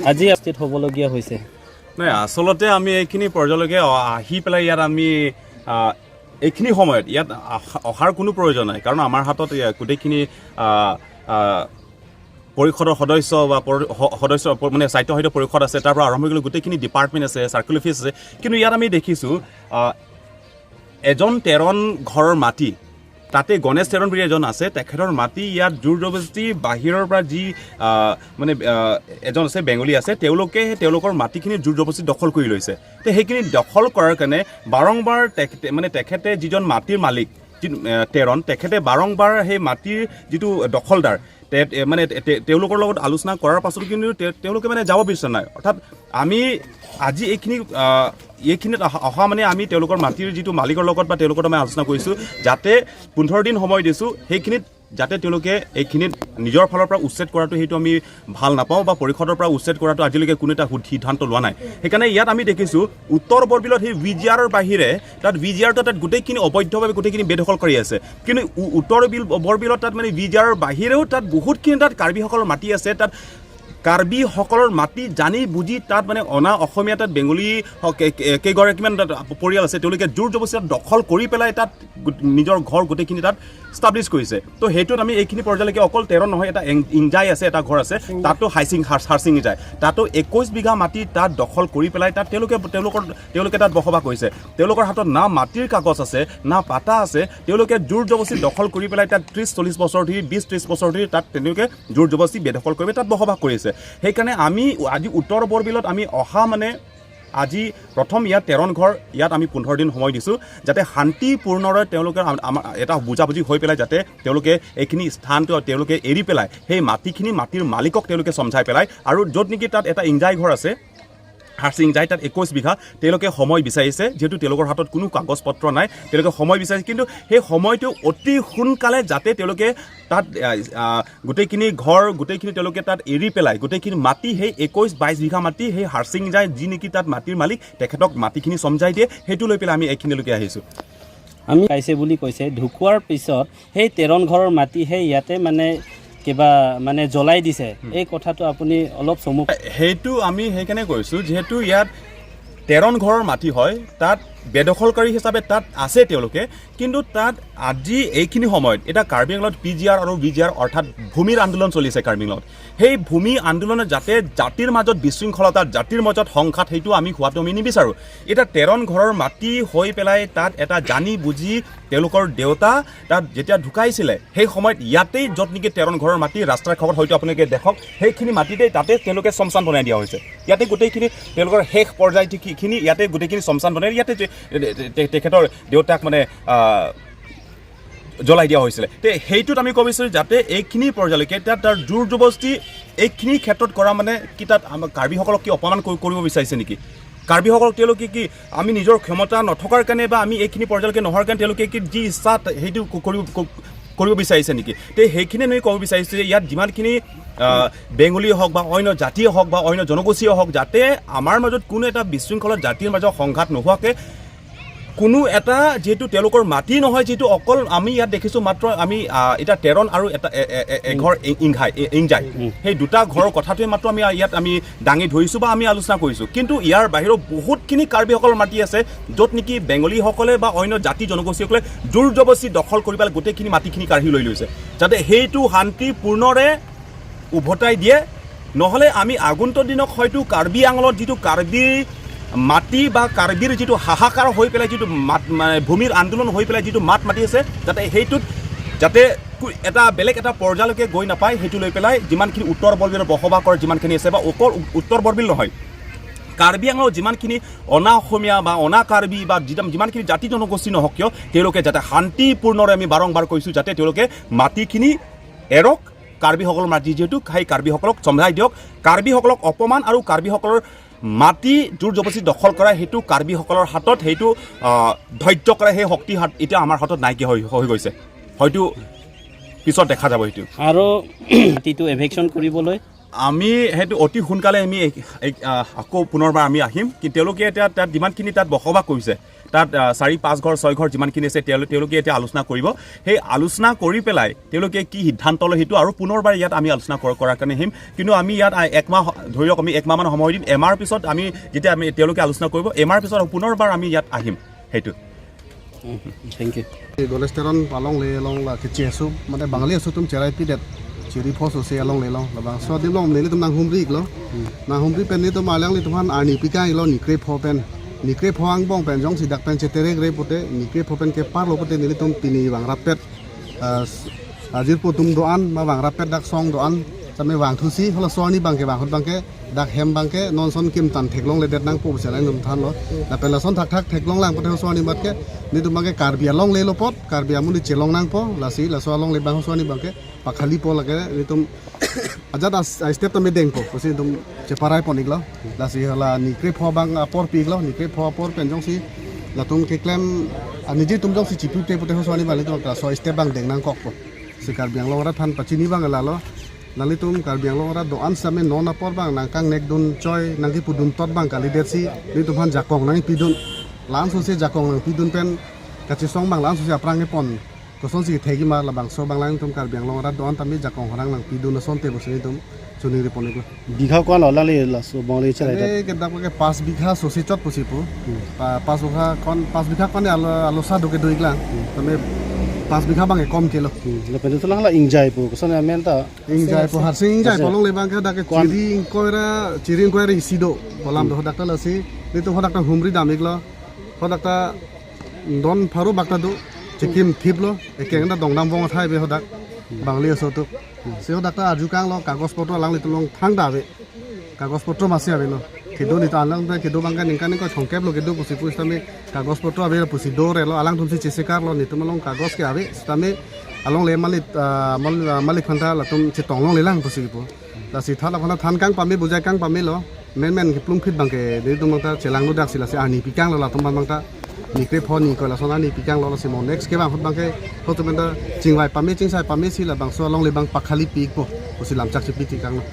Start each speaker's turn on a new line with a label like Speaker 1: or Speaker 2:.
Speaker 1: আজি স্থিত হ'বলগীয়া হৈছে?
Speaker 2: নাই, আচলতে আমি এইখিনি পৰ্যায়লৈকে আহি পেলাই ইয়াত আমি এইখিনি সময়ত ইয়াত অহাৰ কোনো প্ৰয়োজন নাই, কাৰণ আমাৰ হাতত গোটেইখিনি পৰিষদৰ সদস্য বা সদস্য মানে স্বায়ত্ত পৰিষদ আছে, তাৰ পৰা আৰম্ভ কৰি গোটেইখিনি ডিপাৰ্টমেণ্ট আছে, চাৰ্কুল অফিচ আছে। কিন্তু ইয়াত আমি দেখিছোঁ এজন তেৰণ ঘৰৰ মাটি, তাতে গণেশ তেৰণ বুলি এজন আছে, তেখেতৰ মাটি ইয়াত জোৰ জবৰদস্তি বাহিৰৰ পৰা যি মানে এজন আছে বেংগলী আছে, তেওঁলোকৰ মাটিখিনি জোৰ জবৰদস্তি দখল কৰি লৈছে। তো সেইখিনি দখল কৰাৰ কাৰণে বাৰম্বাৰ তেখেতে যিজন মাটিৰ মালিক তেৰণ, তেখেতে বাৰম্বাৰ সেই মাটিৰ যিটো দখলদাৰ মানে তেওঁলোকৰ লগত আলোচনা কৰাৰ পাছতো কিন্তু তেওঁলোকে মানে যাব বিচৰা নাই। অৰ্থাৎ আমি আজি এইখিনিত অহা মানে আমি তেওঁলোকৰ মাটিৰ যিটো মালিকৰ লগত বা তেওঁলোকৰ আমি আলোচনা কৰিছোঁ, যাতে 15 দিন সময় দিছোঁ, সেইখিনিত যাতে তেওঁলোকে এইখিনিত নিজৰ ফালৰ পৰা উচ্ছেদ কৰাটো সেইটো আমি ভাল নাপাওঁ, বা পৰিষদৰ পৰা উচ্ছেদ কৰাটো আজিলৈকে কোনো এটা সিদ্ধান্ত লোৱা নাই। সেইকাৰণে ইয়াত আমি দেখিছোঁ উত্তৰ বৰবিলত সেই VGRৰ বাহিৰে তাত VGRটো তাত গোটেইখিনি অবৈধভাৱে গোটেইখিনি বেদখল কৰি আছে। কিন্তু উত্তৰ বৰবিলত তাত মানে VGRৰ বাহিৰেও তাত বহুতখিনি তাত কাৰ্বিসকলৰ মাটি আছে। তাত কাৰ্বিসকলৰ মাটি জানি বুজি তাত মানে অনা অসমীয়া তাত বেংগলী কেইগৰাকীমান তাত পৰিয়াল আছে, তেওঁলোকে জোৰ জবৰদস্তি তাত দখল কৰি পেলাই তাত নিজৰ ঘৰ গোটেইখিনি তাত ষ্টাব্লিছ কৰিছে। তো সেইটোত আমি এইখিনি পৰ্যায়লৈকে অকল তেৰণ নহয়, এটা ইংজাই আছে, এটা ঘৰ আছে, তাতো হাৰচিং যায়, তাতো 21 বিঘা মাটি তাত দখল কৰি পেলাই তাত তেওঁলোকে তাত বসবাস কৰিছে। তেওঁলোকৰ হাতত না মাটিৰ কাগজ আছে, না পাটা আছে, তেওঁলোকে জোৰ জবৰদস্তি দখল কৰি পেলাই তাত 30-40 বছৰ ধৰি 20-30 বছৰ ধৰি তাত তেওঁলোকে জোৰ জবৰদস্তি বেদখল কৰি তাত বসবাস কৰিছে। সেইকাৰণে আমি আজি উত্তৰ বৰবিলত আমি অহা মানে আজি প্ৰথম ইয়াত তেৰণ ঘৰ, ইয়াত আমি 15 দিন সময় দিছোঁ, যাতে শান্তিপূৰ্ণৰে তেওঁলোকে আমাৰ এটা বুজাবুজি হৈ পেলাই যাতে তেওঁলোকে এইখিনি স্থানটো তেওঁলোকে এৰি পেলাই সেই মাটিৰ মালিকক তেওঁলোকে সমঝাই পেলাই, আৰু য'ত নেকি তাত এটা ইংজাই ঘৰ আছে হাৰচিং যায়, তাত 21 বিঘা তেওঁলোকে সময় বিচাৰিছে, যিহেতু তেওঁলোকৰ হাতত কোনো কাগজ পত্ৰ নাই, তেওঁলোকে সময় বিচাৰিছে। কিন্তু সেই সময়টো অতি সোনকালে যাতে তেওঁলোকে তাত গোটেইখিনি ঘৰ গোটেইখিনি তেওঁলোকে তাত এৰি পেলাই গোটেইখিনি মাটি সেই 21-22 বিঘা মাটি সেই হাৰচিং যায়, যি নেকি তাত মাটিৰ মালিক, তেখেতক মাটিখিনি সমঝাই দিয়ে, সেইটো লৈ পেলাই আমি এইখিনিলৈকে আহিছোঁ।
Speaker 1: আমি পাইছে বুলি কৈছে, ঢুকোৱাৰ পিছত সেই তেৰণ ঘৰৰ মাটি সেই ইয়াতে মানে কিবা মানে জ্বলাই দিছে, এই কথাটো আপুনি অলপ চমু।
Speaker 2: সেইটো আমি সেইকাৰণে কৈছোঁ, যিহেতু ইয়াত তেৰণ ঘৰৰ মাটি হয়, তাত বেদখলকাৰী হিচাপে তাত আছে তেওঁলোকে, কিন্তু তাত আজি এইখিনি সময়ত এটা কাৰ্বি আংলঙত PGR আৰু VGR অৰ্থাৎ ভূমিৰ আন্দোলন চলিছে কাৰ্বি আংলঙত। সেই ভূমি আন্দোলনে যাতে জাতিৰ মাজত বিশৃংখলতা, জাতিৰ মাজত সংঘাত, সেইটো আমি হোৱাটো আমি নিবিচাৰোঁ। এতিয়া তেৰণ ঘৰৰ মাটি হৈ পেলাই তাত এটা জানি বুজি তেওঁলোকৰ দেউতা তাত যেতিয়া ঢুকাইছিলে, সেই সময়ত ইয়াতেই য'ত নেকি তেৰণ ঘৰৰ মাটি ৰাস্তাৰ কাষত হয়তো আপোনালোকে দেখক, সেইখিনি মাটিতেই তাতে তেওঁলোকে শ্মশান বনাই দিয়া হৈছে। ইয়াতে গোটেইখিনি তেওঁলোকৰ শেষ পৰ্যায়খিনি ইয়াতে গোটেইখিনি শ্মশান বনাই ইয়াতে তেখেতৰ দেউতাক মানে জ্বলাই দিয়া হৈছিলে। তে সেইটোত আমি ক'ব বিচাৰোঁ যাতে এইখিনি পৰ্যায়লৈকে তাৰ জোৰ জবৰদস্তি এইখিনি ক্ষেত্ৰত কৰা মানে কি তাত আমাৰ কাৰ্বিসকলক কি অপমান কৰিব বিচাৰিছে নেকি? কাৰ্বিসকলক তেওঁলোকে কি আমি নিজৰ ক্ষমতা নথকাৰ কাৰণে বা আমি এইখিনি পৰ্যায়লৈকে নোহোৱাৰ কাৰণে তেওঁলোকে কি যি ইচ্ছা সেইটো কৰিব বিচাৰিছে নেকি? তে সেইখিনি আমি ক'ব বিচাৰিছোঁ যে ইয়াত যিমানখিনি বেংগলী হওক বা অন্য জাতিয়ে হওক বা অন্য জনগোষ্ঠীয়ে হওক, যাতে আমাৰ মাজত কোনো এটা বিশৃংখলত জাতিৰ মাজত সংঘাত নোহোৱাকৈ কোনো এটা যিহেতু তেওঁলোকৰ মাটি নহয়, যিহেতু অকল আমি ইয়াত দেখিছোঁ মাত্ৰ আমি এতিয়া তেৰণ আৰু এটা এঘৰ ইংজাই, সেই দুটা ঘৰৰ কথাটোৱে মাত্ৰ আমি ইয়াত আমি দাঙি ধৰিছোঁ বা আমি আলোচনা কৰিছোঁ। কিন্তু ইয়াৰ বাহিৰেও বহুতখিনি কাৰ্বিসকলৰ মাটি আছে, য'ত নেকি বেংগলীসকলে বা অন্য জাতি জনগোষ্ঠীসকলে জোৰ জবৰদস্তি দখল কৰি পেলাই গোটেইখিনি মাটিখিনি কাঢ়ি লৈ লৈছে, যাতে সেইটো শান্তিপূৰ্ণৰে উভতাই দিয়ে। নহ'লে আমি আগন্তুক দিনক হয়তো কাৰ্বি আংলঙত যিটো কাৰ্বিৰ মাটি বা কাৰ্বিৰ যিটো হাহাকাৰ হৈ পেলাই যিটো ভূমিৰ আন্দোলন হৈ পেলাই যিটো মাত মাতি আছে, যাতে সেইটোত যাতে এটা বেলেগ এটা পৰ্যায়লৈকে গৈ নাপায়, সেইটো লৈ পেলাই যিমানখিনি উত্তৰ বৰবিলত বসবাস কৰে যিমানখিনি আছে, বা অকল উত্তৰ বৰবিল নহয়, কাৰ্বি আংলঙত যিমানখিনি অনা অসমীয়া বা অনা কাৰ্বি বা যিমানখিনি জাতি জনগোষ্ঠী নহওক কিয়, তেওঁলোকে যাতে শান্তিপূৰ্ণৰে আমি বাৰম্বাৰ কৈছোঁ যাতে তেওঁলোকে মাটিখিনি এৰক, কাৰ্বিসকলৰ মাটি যিহেতু সেই কাৰ্বিসকলক চম্ভাই দিয়ক। কাৰ্বিসকলক অপমান আৰু কাৰ্বিসকলৰ মাটি জোৰ জবৰদস্তি দখল কৰা সেইটো কাৰ্বিসকলৰ হাতত সেইটো ধৈৰ্য কৰা সেই শক্তি এতিয়া আমাৰ হাতত নাইকিয়া হৈ গৈছে, হয়তো পিছত দেখা যাব সেইটো।
Speaker 1: আৰু মাটিটো এভেকশ্যন কৰিবলৈ
Speaker 2: আমি সেইটো অতি সোনকালে আমি আকৌ পুনৰবাৰ আমি আহিম কিন্তু তেওঁলোকে এতিয়া তাত যিমানখিনি তাত বসবাস কৰিছে তাত 4-5 ঘৰ 6 ঘৰ যিমানখিনি আছে তেওঁলোকে এতিয়া আলোচনা কৰিব সেই আলোচনা কৰি পেলাই তেওঁলোকে কি সিদ্ধান্ত লয় সেইটো আৰু পুনৰবাৰ ইয়াত আমি আলোচনা কৰাৰ কাৰণে আহিম কিন্তু আমি ইয়াত একমাহ ধৰি লওক আমি একমাহমান সময় দিম এমাহৰ পিছত আমি যেতিয়া আমি তেওঁলোকে আলোচনা কৰিব এমাহৰ পিছত পুনৰবাৰ আমি ইয়াত আহিম সেইটো
Speaker 1: থেংক ইউ
Speaker 3: গণেশ তেৰণ পালং লে লং লা কেche asu মানে বাঙালি asu তুম চেৰাই পিডেট চিৰি ফস আছে along le long labang so dim long le tum nang humri iklo nang humri pen ni tum alang li tuman ani pika ilo nikre pho pen nikre pho ang bong pen jong si dak pen chetere gre pote nikre pho pen ke par lo pote ni tum pini bang rapet ajir po tum doan ma bang rapet dak song doan same wang thusi hola so ni bang ke bang hot bang ke dak hem bang ke non son kim tan theklong le det nang pu se lang num than lo la pen la son thak thak theklong lang pote so ni mat ke ni tum bang ke karbi along le lo pot karbi amun ni chelong nang po la si la so along le bang so ni bang ke pakhali po lage ni tum ajat step tam deng po kasi tum cheparai ponik lo la si la ni kre pho bang por pik lo ni kre pho por pen jong si la tum ke klem ani ji tum jong si chipu te pote so ni bang le to so step bang deng nang kok po si karbi ang lo ra than pachini bang la lo nali tum karbi ang lo ra do an same non na por bang nang kang nek dun choi nang ki pudun tot bang kali det si ni tum han jakong nang pidun lan so se jakong nang pidun pen kachi song bang lan so se aprang e pon ko son si thegi ma la bang so bang lang tum karbi ang lo ra do an tami jakong horang nang pidun son te bosini tum chuni ri ponik lo
Speaker 1: বিঘা কোৱা ললা লে Lasso বংলে চাই
Speaker 3: এই কেটা কে 5 বিঘা saucy চট পসিপু 5 বিঘা কোন 5 বিঘা কোন আলো সা দুকে দুইগলা তমে 5 বিঘা বাঙে কম কেলো
Speaker 1: লেপেন তো লাংলা ইংজাই পু কসনে আমেনতা
Speaker 3: ইংজাই পু হারসিং ইংজাই পলং লে বাংকে দাকে চিরিং কয়রা ইসিদো বলাম দহ ডাক্তার লাসি নিতো হদাক্তা হুমরি দামিগলো হদাক্তা দন ফারু বাক্তা দু চিকিম থিপলো একেংদা দংদাম বং থাই বে হদাক বাংলি আসতো সে হদাক্তা আজুকাং লো কাগজ পত্র লাং লিতো লং থাং দাবে কাগজ পত্র মাসি আবে লো kedo ni ta alang kedo bangka ningkan ko chongkep lo kedo pusi pus tame kagos potro abe pusi dore lo alang tumsi chesekar lo ni tumalong kagos ke abe tame along le malit malik khanta la tum chitong long le lang pusi po la si thala khana than kang pame bujai kang pame lo men plum fit bangke ni tum ta chelang lo dak sila si ani pikang lo la tum bangta ni kre pho ni ko la sona ni pikang lo si mo next ke bang hot bangke ho tum ta chingwai pame chingsai pame si la bang so along le bang pakhali pik po pusi lam chak chi pik kang lo